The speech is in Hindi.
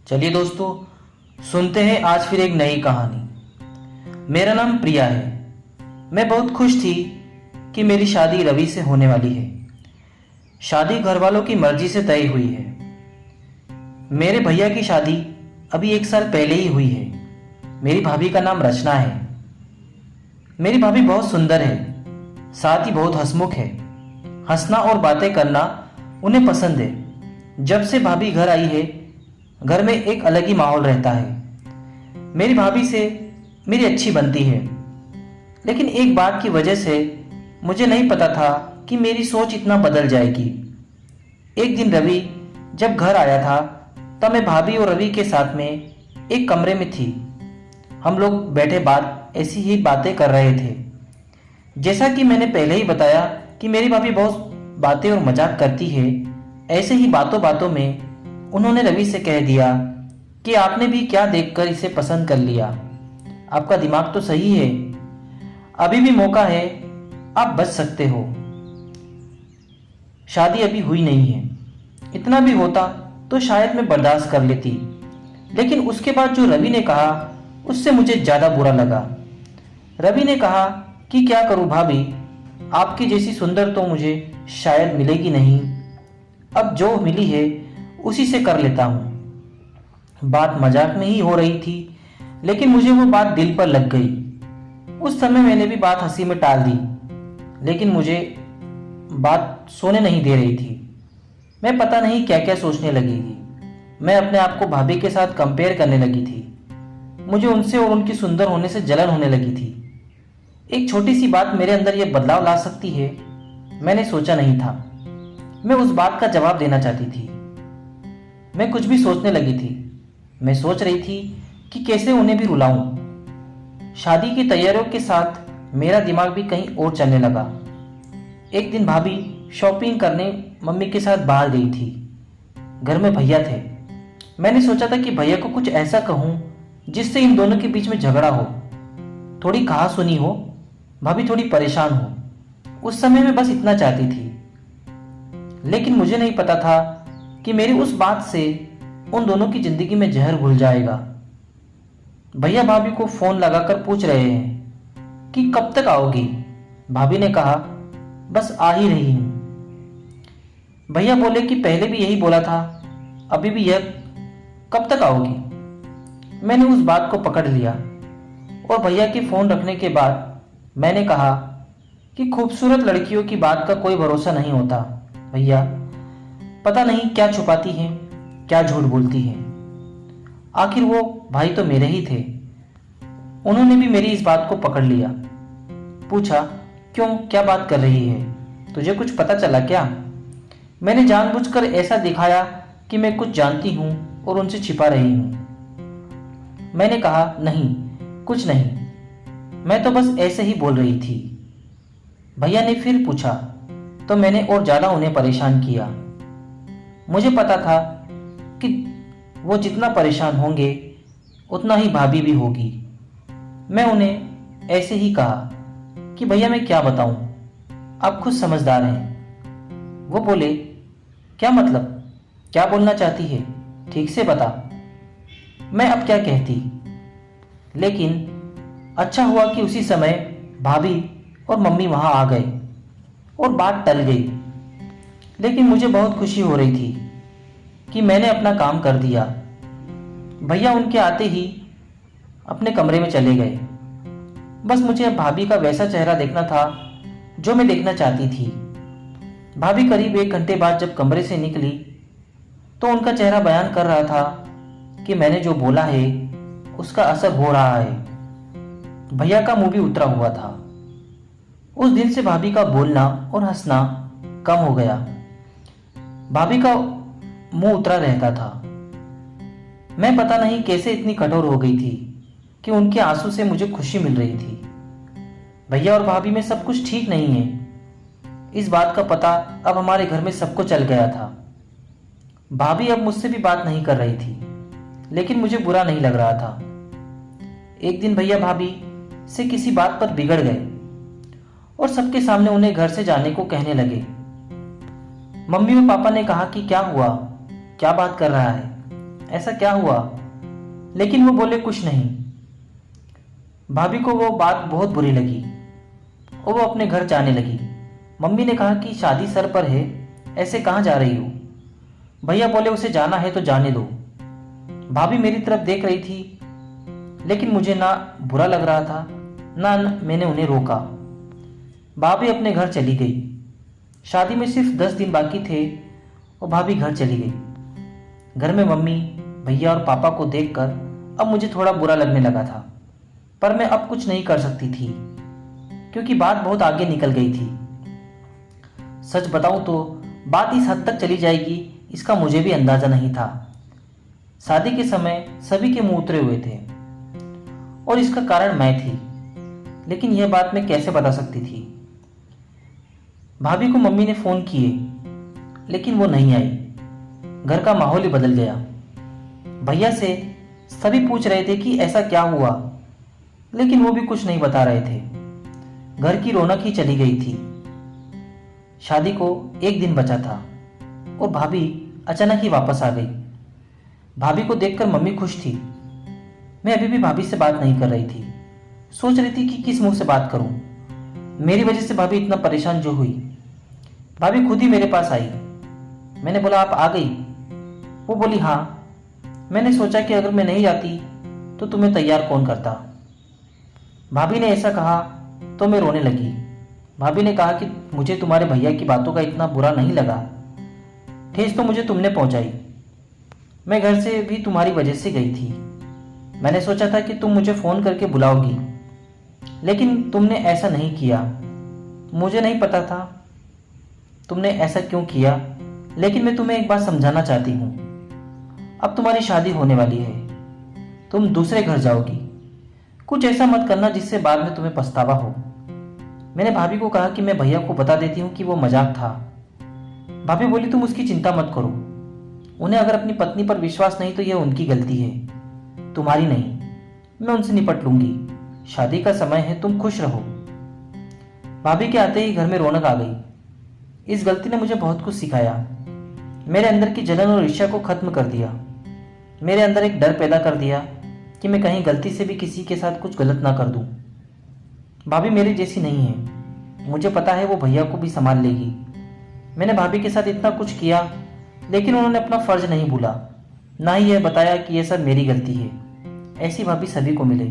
चलिए दोस्तों, सुनते हैं आज फिर एक नई कहानी। मेरा नाम प्रिया है। मैं बहुत खुश थी कि मेरी शादी रवि से होने वाली है। शादी घर वालों की मर्जी से तय हुई है। मेरे भैया की शादी अभी 1 साल पहले ही हुई है। मेरी भाभी का नाम रचना है। मेरी भाभी बहुत सुंदर है, साथ ही बहुत हंसमुख है। हंसना और बातें करना उन्हें पसंद है। जब से भाभी घर आई है, घर में एक अलग ही माहौल रहता है। मेरी भाभी से मेरी अच्छी बनती है, लेकिन एक बात की वजह से मुझे नहीं पता था कि मेरी सोच इतना बदल जाएगी। एक दिन रवि जब घर आया था, तब मैं भाभी और रवि के साथ में एक कमरे में थी। हम लोग बैठे ऐसी ही बातें कर रहे थे। जैसा कि मैंने पहले ही बताया कि मेरी भाभी बहुत बातें और मजाक करती है, ऐसे ही बातों बातों में उन्होंने रवि से कह दिया कि आपने भी क्या देखकर इसे पसंद कर लिया। आपका दिमाग तो सही है, अभी भी मौका है, आप बच सकते हो। शादी अभी हुई नहीं है। इतना भी होता तो शायद मैं बर्दाश्त कर लेती, लेकिन उसके बाद जो रवि ने कहा उससे मुझे ज्यादा बुरा लगा। रवि ने कहा कि क्या करूं भाभी, आपकी जैसी सुंदर तो मुझे शायद मिलेगी नहीं। अब जो मिली है उसी से कर लेता हूं। बात मजाक में ही हो रही थी, लेकिन मुझे वो बात दिल पर लग गई। उस समय मैंने भी बात हंसी में टाल दी, लेकिन मुझे बात सोने नहीं दे रही थी। मैं पता नहीं क्या क्या सोचने लगी थी। मैं अपने आप को भाभी के साथ कंपेयर करने लगी थी। मुझे उनसे और उनकी सुंदर होने से जलन होने लगी थी। एक छोटी सी बात मेरे अंदर यह बदलाव ला सकती है, मैंने सोचा नहीं था। मैं उस बात का जवाब देना चाहती थी। मैं कुछ भी सोचने लगी थी। मैं सोच रही थी कि कैसे उन्हें भी रुलाऊं। शादी की तैयारियों के साथ मेरा दिमाग भी कहीं और चलने लगा। एक दिन भाभी शॉपिंग करने मम्मी के साथ बाहर गई थी। घर में भैया थे। मैंने सोचा था कि भैया को कुछ ऐसा कहूं जिससे इन दोनों के बीच में झगड़ा हो, थोड़ी कहा सुनी हो, भाभी थोड़ी परेशान हो। उस समय मैं बस इतना चाहती थी, लेकिन मुझे नहीं पता था कि मेरी उस बात से उन दोनों की जिंदगी में जहर घुल जाएगा। भैया भाभी को फोन लगाकर पूछ रहे हैं कि कब तक आओगी। भाभी ने कहा बस आ ही रही हूं। भैया बोले कि पहले भी यही बोला था, अभी भी यह कब तक आओगी। मैंने उस बात को पकड़ लिया और भैया के फोन रखने के बाद मैंने कहा कि खूबसूरत लड़कियों की बात का कोई भरोसा नहीं होता भैया। पता नहीं क्या छुपाती हैं, क्या झूठ बोलती हैं। आखिर वो भाई तो मेरे ही थे। उन्होंने भी मेरी इस बात को पकड़ लिया। पूछा क्यों, क्या बात कर रही है, तुझे कुछ पता चला क्या। मैंने जानबूझकर ऐसा दिखाया कि मैं कुछ जानती हूं और उनसे छिपा रही हूं। मैंने कहा नहीं, कुछ नहीं, मैं तो बस ऐसे ही बोल रही थी। भैया ने फिर पूछा तो मैंने और ज्यादा उन्हें परेशान किया। मुझे पता था कि वो जितना परेशान होंगे उतना ही भाभी भी होगी। मैं उन्हें ऐसे ही कहा कि भैया मैं क्या बताऊं, आप खुद समझदार हैं। वो बोले क्या मतलब, क्या बोलना चाहती है, ठीक से बता। मैं अब क्या कहती, लेकिन अच्छा हुआ कि उसी समय भाभी और मम्मी वहां आ गए और बात टल गई। लेकिन मुझे बहुत खुशी हो रही थी कि मैंने अपना काम कर दिया। भैया उनके आते ही अपने कमरे में चले गए। बस मुझे अब भाभी का वैसा चेहरा देखना था जो मैं देखना चाहती थी। भाभी करीब 1 घंटे बाद जब कमरे से निकली तो उनका चेहरा बयान कर रहा था कि मैंने जो बोला है उसका असर हो रहा है। भैया का मुंह भी उतरा हुआ था। उस दिन से भाभी का बोलना और हंसना कम हो गया। भाभी का मुंह उतरा रहता था। मैं पता नहीं कैसे इतनी कठोर हो गई थी कि उनके आंसू से मुझे खुशी मिल रही थी। भैया और भाभी में सब कुछ ठीक नहीं है, इस बात का पता अब हमारे घर में सबको चल गया था। भाभी अब मुझसे भी बात नहीं कर रही थी, लेकिन मुझे बुरा नहीं लग रहा था। एक दिन भैया भाभी से किसी बात पर बिगड़ गए और सबके सामने उन्हें घर से जाने को कहने लगे। मम्मी और पापा ने कहा कि क्या हुआ, क्या बात कर रहा है। ऐसा क्या हुआ? लेकिन वो बोले कुछ नहीं। भाभी को वो बात बहुत बुरी लगी और वो अपने घर जाने लगी। मम्मी ने कहा कि शादी सर पर है, ऐसे कहाँ जा रही हो? भैया बोले उसे जाना है तो जाने दो। भाभी मेरी तरफ देख रही थी, लेकिन मुझे ना बुरा लग रहा था ना मैंने उन्हें रोका। भाभी अपने घर चली गई। शादी में सिर्फ 10 दिन बाकी थे और भाभी घर चली गई। घर में मम्मी, भैया और पापा को देखकर अब मुझे थोड़ा बुरा लगने लगा था, पर मैं अब कुछ नहीं कर सकती थी क्योंकि बात बहुत आगे निकल गई थी। सच बताऊं तो बात इस हद तक चली जाएगी इसका मुझे भी अंदाजा नहीं था। शादी के समय सभी के मुंह उतरे हुए थे और इसका कारण मैं थी, लेकिन यह बात मैं कैसे बता सकती थी? भाभी को मम्मी ने फोन किए, लेकिन वो नहीं आई। घर का माहौल ही बदल गया। भैया से सभी पूछ रहे थे कि ऐसा क्या हुआ, लेकिन वो भी कुछ नहीं बता रहे थे। घर की रौनक ही चली गई थी। शादी को एक दिन बचा था और भाभी अचानक ही वापस आ गई। भाभी को देखकर मम्मी खुश थी। मैं अभी भी भाभी से बात नहीं कर रही थी। सोच रही थी कि किस मुंह से बात करूं। मेरी वजह से भाभी इतना परेशान जो हुई। भाभी खुद ही मेरे पास आई। मैंने बोला आप आ गई? वो बोली हाँ। मैंने सोचा कि अगर मैं नहीं जाती तो तुम्हें तैयार कौन करता। भाभी ने ऐसा कहा तो मैं रोने लगी। भाभी ने कहा कि मुझे तुम्हारे भैया की बातों का इतना बुरा नहीं लगा। ठेस तो मुझे तुमने पहुंचाई। मैं घर से भी तुम्हारी वजह से गई थी। मैंने सोचा था कि तुम मुझे फ़ोन करके बुलाओगी, लेकिन तुमने ऐसा नहीं किया। मुझे नहीं पता था तुमने ऐसा क्यों किया, लेकिन मैं तुम्हें एक बात समझाना चाहती हूँ। अब तुम्हारी शादी होने वाली है, तुम दूसरे घर जाओगी। कुछ ऐसा मत करना जिससे बाद में तुम्हें पछतावा हो। मैंने भाभी को कहा कि मैं भैया को बता देती हूँ कि वो मजाक था। भाभी बोली तुम उसकी चिंता मत करो। उन्हें अगर अपनी पत्नी पर विश्वास नहीं तो यह उनकी गलती है, तुम्हारी नहीं। मैं उनसे निपट लूंगी। शादी का समय है, तुम खुश रहो। भाभी के आते ही घर में रौनक आ गई। इस गलती ने मुझे बहुत कुछ सिखाया। मेरे अंदर की जलन और ईर्ष्या को खत्म कर दिया। मेरे अंदर एक डर पैदा कर दिया कि मैं कहीं गलती से भी किसी के साथ कुछ गलत ना कर दूं। भाभी मेरे जैसी नहीं है। मुझे पता है वो भैया को भी संभाल लेगी। मैंने भाभी के साथ इतना कुछ किया, लेकिन उन्होंने अपना फर्ज नहीं भूला, ना ही यह बताया कि यह सब मेरी गलती है। ऐसी भाभी सभी को मिले।